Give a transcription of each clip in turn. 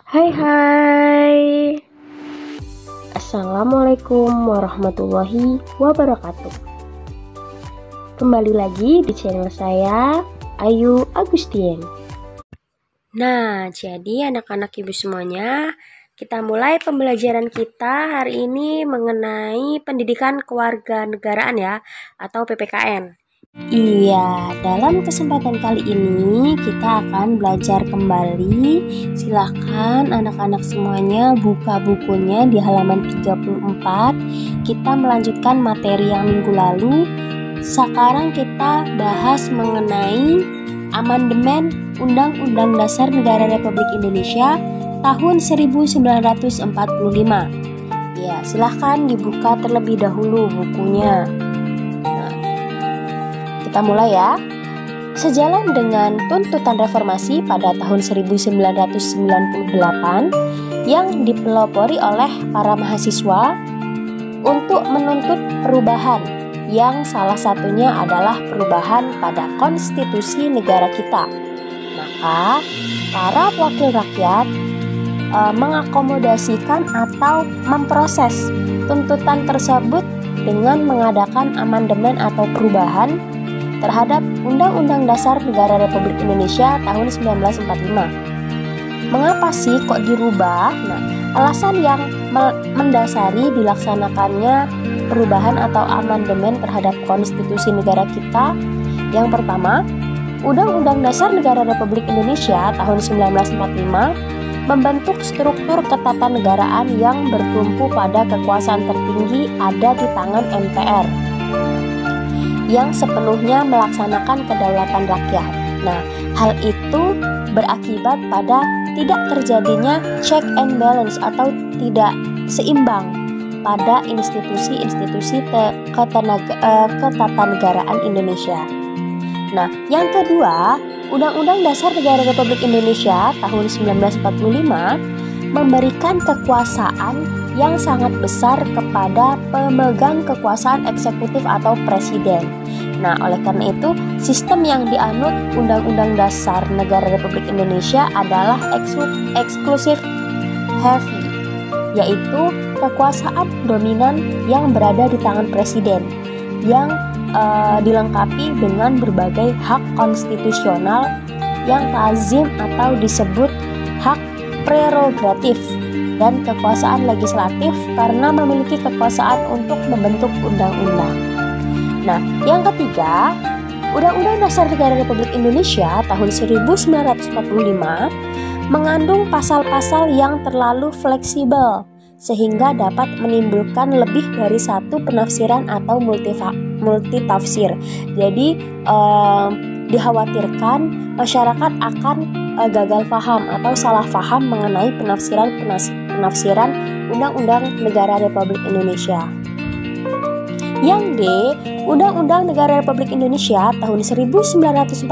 Hai hai. Assalamualaikum warahmatullahi wabarakatuh. Kembali lagi di channel saya, Ayu Agustien. Nah, jadi anak-anak ibu semuanya, kita mulai pembelajaran kita hari ini mengenai pendidikan kewarganegaraan ya, atau PPKN. Iya, dalam kesempatan kali ini kita akan belajar kembali. Silahkan anak-anak semuanya buka bukunya di halaman 34. Kita melanjutkan materi yang minggu lalu. Sekarang kita bahas mengenai amandemen Undang-Undang Dasar Negara Republik Indonesia tahun 1945. Ya, silahkan dibuka terlebih dahulu bukunya. Kita mulai ya. Sejalan dengan tuntutan reformasi pada tahun 1998 yang dipelopori oleh para mahasiswa untuk menuntut perubahan, yang salah satunya adalah perubahan pada konstitusi negara kita. Maka para wakil rakyat mengakomodasikan atau memproses tuntutan tersebut dengan mengadakan amandemen atau perubahan terhadap Undang-Undang Dasar Negara Republik Indonesia tahun 1945. Mengapa sih kok dirubah? Nah, alasan yang mendasari dilaksanakannya perubahan atau amandemen terhadap konstitusi negara kita, yang pertama, Undang-Undang Dasar Negara Republik Indonesia tahun 1945 membentuk struktur ketatanegaraan yang bertumpu pada kekuasaan tertinggi ada di tangan MPR yang sepenuhnya melaksanakan kedaulatan rakyat. Nah, hal itu berakibat pada tidak terjadinya check and balance atau tidak seimbang pada institusi-institusi ketatanegaraan Indonesia. Nah, yang kedua, Undang-Undang Dasar Negara Republik Indonesia tahun 1945 memberikan kekuasaan yang sangat besar kepada pemegang kekuasaan eksekutif atau presiden. Nah, oleh karena itu, sistem yang dianut Undang-Undang Dasar Negara Republik Indonesia adalah exclusive heavy, yaitu kekuasaan dominan yang berada di tangan presiden, yang dilengkapi dengan berbagai hak konstitusional yang lazim atau disebut hak prerogatif, dan kekuasaan legislatif karena memiliki kekuasaan untuk membentuk undang-undang. Nah, yang ketiga, Undang-Undang Dasar Negara Republik Indonesia tahun 1945 mengandung pasal-pasal yang terlalu fleksibel sehingga dapat menimbulkan lebih dari satu penafsiran atau multitafsir. Jadi dikhawatirkan masyarakat akan gagal paham atau salah paham mengenai penafsiran Undang-Undang Negara Republik Indonesia. Yang D, Undang-Undang Negara Republik Indonesia tahun 1945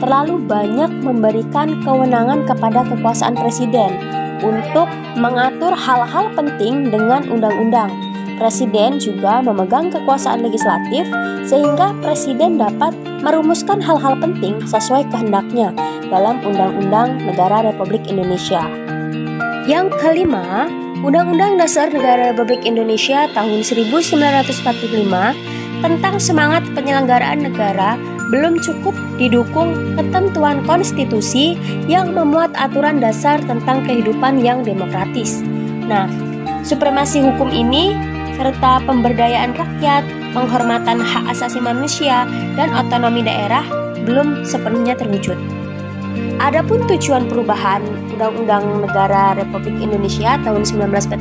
terlalu banyak memberikan kewenangan kepada kekuasaan presiden untuk mengatur hal-hal penting dengan undang-undang. Presiden juga memegang kekuasaan legislatif sehingga presiden dapat merumuskan hal-hal penting sesuai kehendaknya dalam Undang-Undang Negara Republik Indonesia. Yang kelima, Undang-Undang Dasar Negara Republik Indonesia tahun 1945 tentang semangat penyelenggaraan negara belum cukup didukung ketentuan konstitusi yang memuat aturan dasar tentang kehidupan yang demokratis. Nah, supremasi hukum ini serta pemberdayaan rakyat, penghormatan hak asasi manusia, dan otonomi daerah belum sepenuhnya terwujud. Adapun tujuan perubahan Undang-Undang Negara Republik Indonesia tahun 1945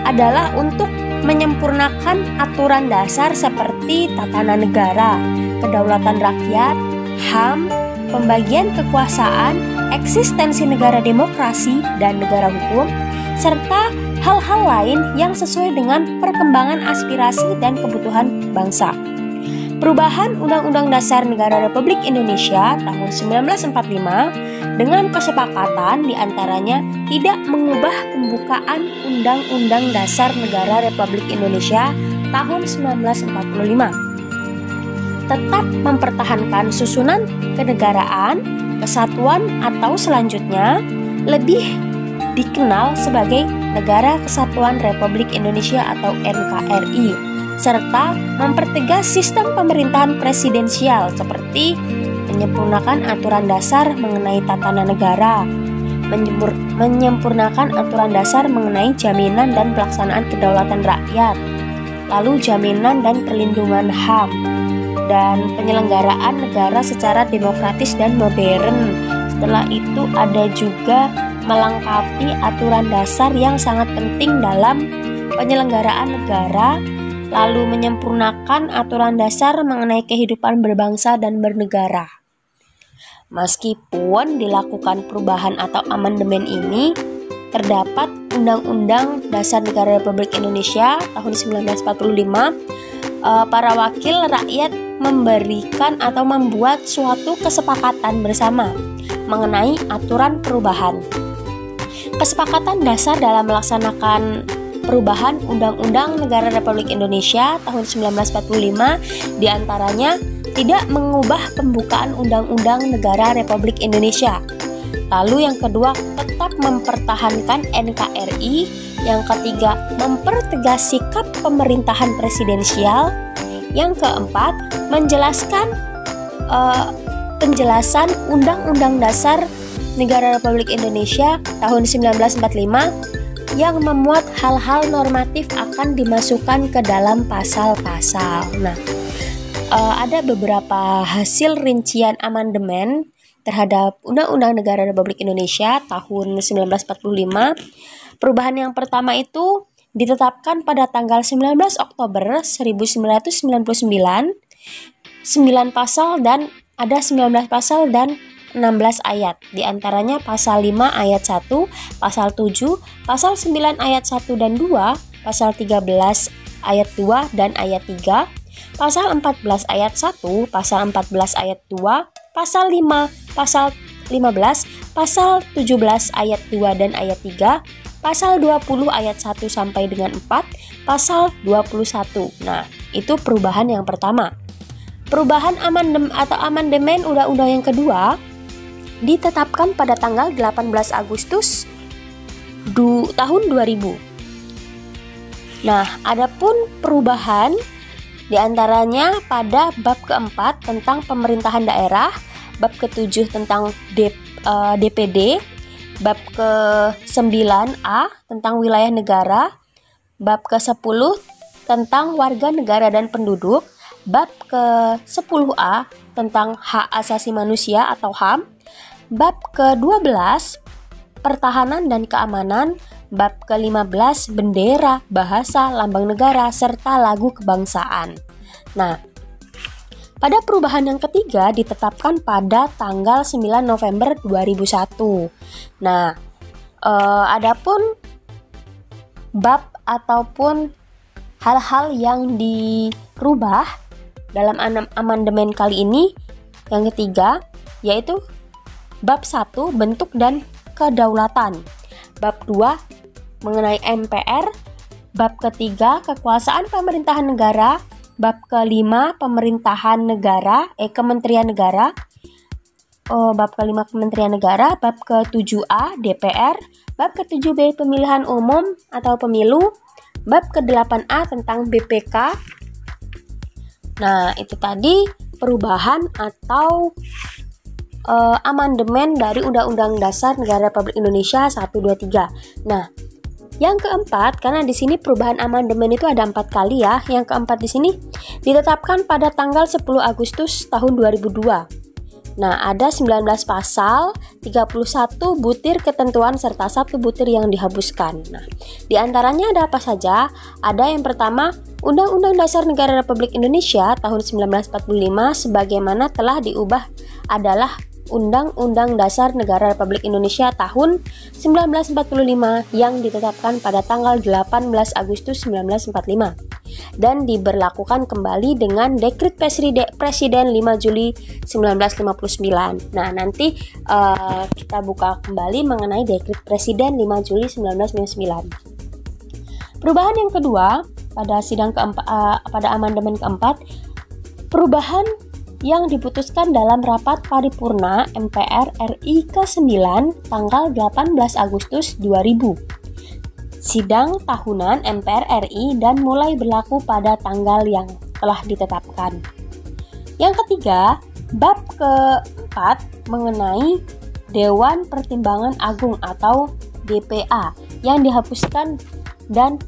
adalah untuk menyempurnakan aturan dasar seperti tatanan negara, kedaulatan rakyat, HAM, pembagian kekuasaan, eksistensi negara demokrasi dan negara hukum, serta hal-hal lain yang sesuai dengan perkembangan aspirasi dan kebutuhan bangsa. Perubahan Undang-Undang Dasar Negara Republik Indonesia tahun 1945 dengan kesepakatan diantaranya tidak mengubah pembukaan Undang-Undang Dasar Negara Republik Indonesia tahun 1945. Tetap mempertahankan susunan kenegaraan Kesatuan atau selanjutnya lebih dikenal sebagai Negara Kesatuan Republik Indonesia atau NKRI, serta mempertegas sistem pemerintahan presidensial seperti menyempurnakan aturan dasar mengenai tatanan negara, menyempurnakan aturan dasar mengenai jaminan dan pelaksanaan kedaulatan rakyat, lalu jaminan dan perlindungan HAM, dan penyelenggaraan negara secara demokratis dan modern. Setelah itu ada juga melengkapi aturan dasar yang sangat penting dalam penyelenggaraan negara, lalu menyempurnakan aturan dasar mengenai kehidupan berbangsa dan bernegara. Meskipun dilakukan perubahan atau amandemen ini, terdapat Undang-Undang Dasar Negara Republik Indonesia tahun 1945, para wakil rakyat memberikan atau membuat suatu kesepakatan bersama mengenai aturan perubahan. Kesepakatan dasar dalam melaksanakan perubahan Undang-Undang Negara Republik Indonesia tahun 1945 diantaranya tidak mengubah pembukaan Undang-Undang Negara Republik Indonesia. Lalu yang kedua, tetap mempertahankan NKRI. Yang ketiga, mempertegas sikap pemerintahan presidensial. Yang keempat, menjelaskan penjelasan Undang-Undang Dasar Negara Republik Indonesia tahun 1945 yang memuat hal-hal normatif akan dimasukkan ke dalam pasal-pasal. Nah, ada beberapa hasil rincian amandemen terhadap Undang-Undang Negara Republik Indonesia tahun 1945. Perubahan yang pertama itu ditetapkan pada tanggal 19 Oktober 1999, 9 pasal dan ada 19 pasal dan 16 ayat. Di antaranya pasal 5 ayat 1, pasal 7, pasal 9 ayat 1 dan 2, pasal 13 ayat 2 dan ayat 3, pasal 14 ayat 1, pasal 14 ayat 2, pasal 5, pasal 15, pasal 17 ayat 2 dan ayat 3, pasal 20 ayat 1 sampai dengan 4, pasal 21. Nah, itu perubahan yang pertama. Perubahan amandemen undang-undang yang kedua ditetapkan pada tanggal 18 Agustus tahun 2000. Nah, adapun perubahan diantaranya pada bab keempat tentang pemerintahan daerah, bab ke-7 tentang DPD, bab ke-9A tentang wilayah negara, bab ke-10 tentang warga negara dan penduduk, bab ke-10A tentang hak asasi manusia atau HAM, bab ke-12 pertahanan dan keamanan, bab ke-15 bendera, bahasa, lambang negara, serta lagu kebangsaan. Nah, pada perubahan yang ketiga ditetapkan pada tanggal 9 November 2001. Nah, adapun bab ataupun hal-hal yang dirubah dalam amandemen kali ini yang ketiga yaitu bab 1 bentuk dan kedaulatan, bab 2 mengenai MPR, bab ketiga kekuasaan pemerintahan negara, bab ke-5 pemerintahan negara, Kementerian Negara, bab ke-5 Kementerian Negara, bab ke-7A DPR, bab ke-7B pemilihan umum atau pemilu, bab ke-8A tentang BPK. Nah, itu tadi perubahan atau amandemen dari Undang-Undang Dasar Negara Republik Indonesia 123. Nah, yang keempat, karena di sini perubahan amandemen itu ada 4 kali ya. Yang keempat di sini ditetapkan pada tanggal 10 Agustus tahun 2002. Nah, ada 19 pasal, 31 butir ketentuan serta 1 butir yang dihapuskan. Nah, di antaranya ada apa saja? Ada yang pertama, Undang-Undang Dasar Negara Republik Indonesia tahun 1945 sebagaimana telah diubah adalah Undang-Undang Dasar Negara Republik Indonesia tahun 1945 yang ditetapkan pada tanggal 18 Agustus 1945 dan diberlakukan kembali dengan Dekret Presiden 5 Juli 1959. Nah, nanti kita buka kembali mengenai Dekret Presiden 5 Juli 1959. Perubahan yang kedua pada amandemen keempat, perubahan yang diputuskan dalam rapat paripurna MPR RI ke-9 tanggal 18 Agustus 2000. Sidang tahunan MPR RI dan mulai berlaku pada tanggal yang telah ditetapkan. Yang ketiga, bab keempat mengenai Dewan Pertimbangan Agung atau DPA yang dihapuskan dan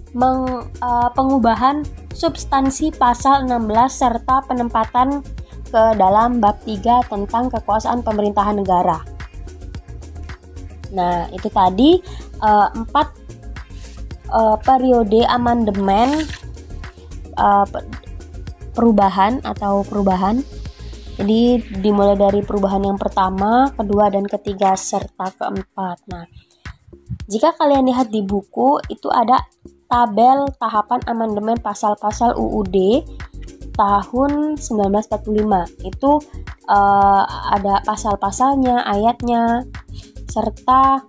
pengubahan substansi pasal 16 serta penempatan ke dalam bab 3 tentang kekuasaan pemerintahan negara. Nah, itu tadi 4 periode amandemen perubahan. Jadi dimulai dari perubahan yang pertama, kedua, dan ketiga serta keempat. Nah, jika kalian lihat di buku itu ada tabel tahapan amandemen pasal-pasal UUD tahun 1945. Itu ada pasal-pasalnya, ayatnya, serta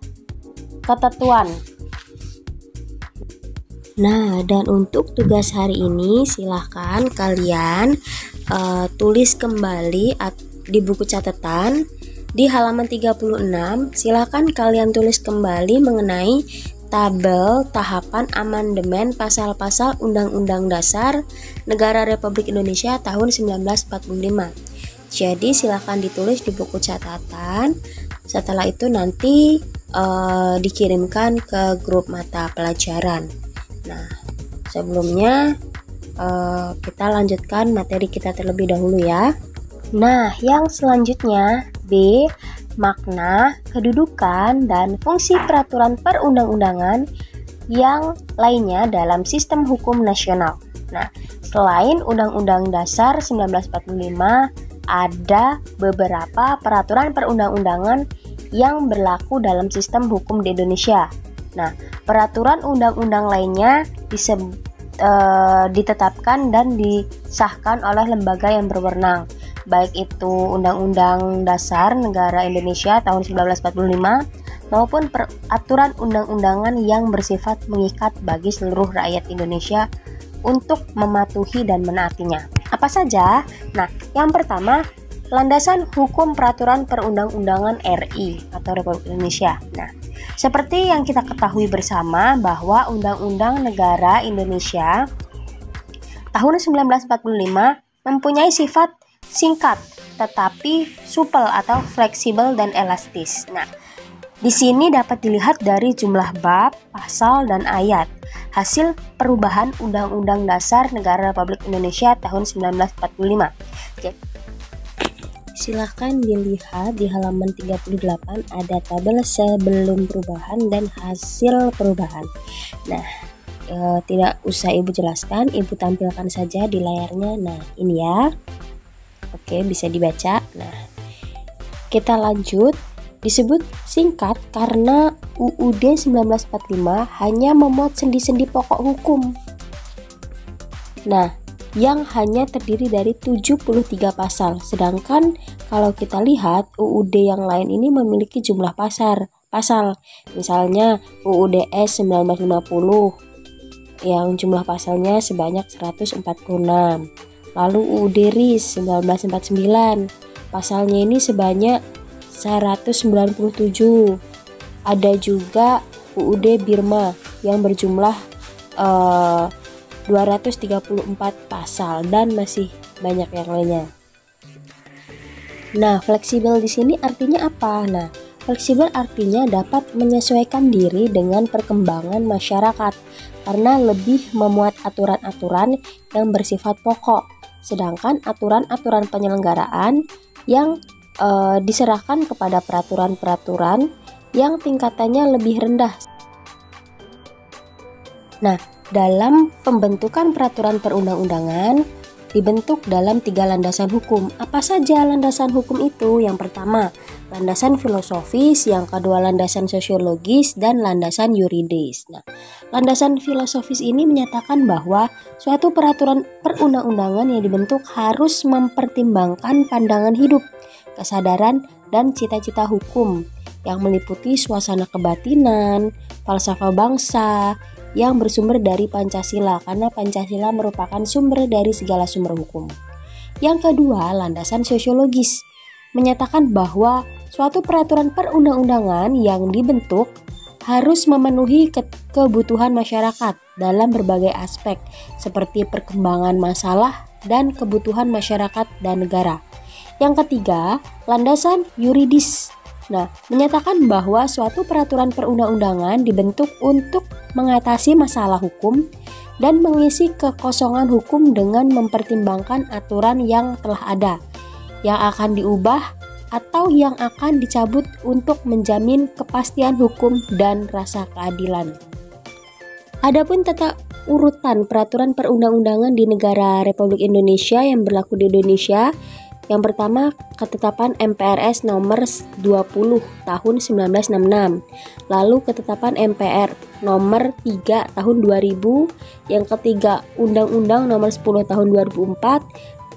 ketentuan. Nah, dan untuk tugas hari ini silahkan kalian tulis kembali di buku catatan di halaman 36. Silahkan kalian tulis kembali mengenai tabel tahapan amandemen pasal-pasal Undang-Undang Dasar Negara Republik Indonesia tahun 1945. Jadi silahkan ditulis di buku catatan. Setelah itu nanti dikirimkan ke grup mata pelajaran. Nah, sebelumnya kita lanjutkan materi kita terlebih dahulu ya. Nah, yang selanjutnya B. Makna, kedudukan, dan fungsi peraturan perundang-undangan yang lainnya dalam sistem hukum nasional. Nah, selain Undang-Undang Dasar 1945, ada beberapa peraturan perundang-undangan yang berlaku dalam sistem hukum di Indonesia. Nah, peraturan undang-undang lainnya ditetapkan dan disahkan oleh lembaga yang berwenang, baik itu Undang-Undang Dasar Negara Indonesia tahun 1945 maupun peraturan undang-undangan yang bersifat mengikat bagi seluruh rakyat Indonesia untuk mematuhi dan menaatinya. Apa saja? Nah, yang pertama, landasan hukum peraturan perundang-undangan RI atau Republik Indonesia. Nah, seperti yang kita ketahui bersama bahwa Undang-Undang Negara Indonesia tahun 1945 mempunyai sifat singkat tetapi supel atau fleksibel dan elastis. Nah, di sini dapat dilihat dari jumlah bab, pasal, dan ayat hasil perubahan Undang-Undang Dasar Negara Republik Indonesia tahun 1945. Silahkan dilihat di halaman 38 ada tabel sebelum perubahan dan hasil perubahan. Nah, tidak usah Ibu jelaskan, Ibu tampilkan saja di layarnya. Nah, ini ya. Oke, bisa dibaca. Nah, kita lanjut. Disebut singkat karena UUD 1945 hanya memuat sendi-sendi pokok hukum. Nah, yang hanya terdiri dari 73 pasal. Sedangkan kalau kita lihat UUD yang lain ini memiliki jumlah pasal. Misalnya UUD S 1950 yang jumlah pasalnya sebanyak 146. Lalu UUD RIS 1949 pasalnya ini sebanyak 197. Ada juga UUD Birma yang berjumlah 234 pasal dan masih banyak yang lainnya. Nah, fleksibel di sini artinya apa? Nah, fleksibel artinya dapat menyesuaikan diri dengan perkembangan masyarakat karena lebih memuat aturan-aturan yang bersifat pokok, sedangkan aturan-aturan penyelenggaraan yang diserahkan kepada peraturan-peraturan yang tingkatannya lebih rendah. Nah, dalam pembentukan peraturan perundang-undangan dibentuk dalam 3 landasan hukum. Apa saja landasan hukum itu? Yang pertama, landasan filosofis, yang kedua landasan sosiologis, dan landasan yuridis. Nah, landasan filosofis ini menyatakan bahwa suatu peraturan perundang-undangan yang dibentuk harus mempertimbangkan pandangan hidup, kesadaran, dan cita-cita hukum yang meliputi suasana kebatinan, falsafah bangsa, yang bersumber dari Pancasila, karena Pancasila merupakan sumber dari segala sumber hukum. Yang kedua, landasan sosiologis menyatakan bahwa suatu peraturan perundang-undangan yang dibentuk harus memenuhi kebutuhan masyarakat dalam berbagai aspek seperti perkembangan masalah dan kebutuhan masyarakat dan negara. Yang ketiga, landasan yuridis. Menyatakan bahwa suatu peraturan perundang-undangan dibentuk untuk mengatasi masalah hukum dan mengisi kekosongan hukum dengan mempertimbangkan aturan yang telah ada, yang akan diubah atau yang akan dicabut untuk menjamin kepastian hukum dan rasa keadilan. Adapun tata urutan peraturan perundang-undangan di negara Republik Indonesia yang berlaku di Indonesia, yang pertama, ketetapan MPRS nomor 20 tahun 1966, lalu ketetapan MPR nomor 3 tahun 2000, yang ketiga Undang-Undang nomor 10 tahun 2004,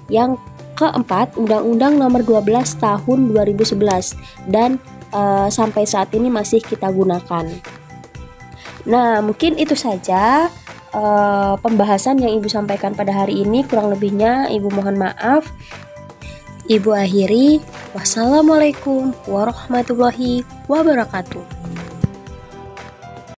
yang keempat Undang-Undang nomor 12 tahun 2011, dan sampai saat ini masih kita gunakan. Mungkin itu saja pembahasan yang Ibu sampaikan pada hari ini. Kurang lebihnya Ibu mohon maaf. Ibu akhiri, wassalamualaikum warahmatullahi wabarakatuh.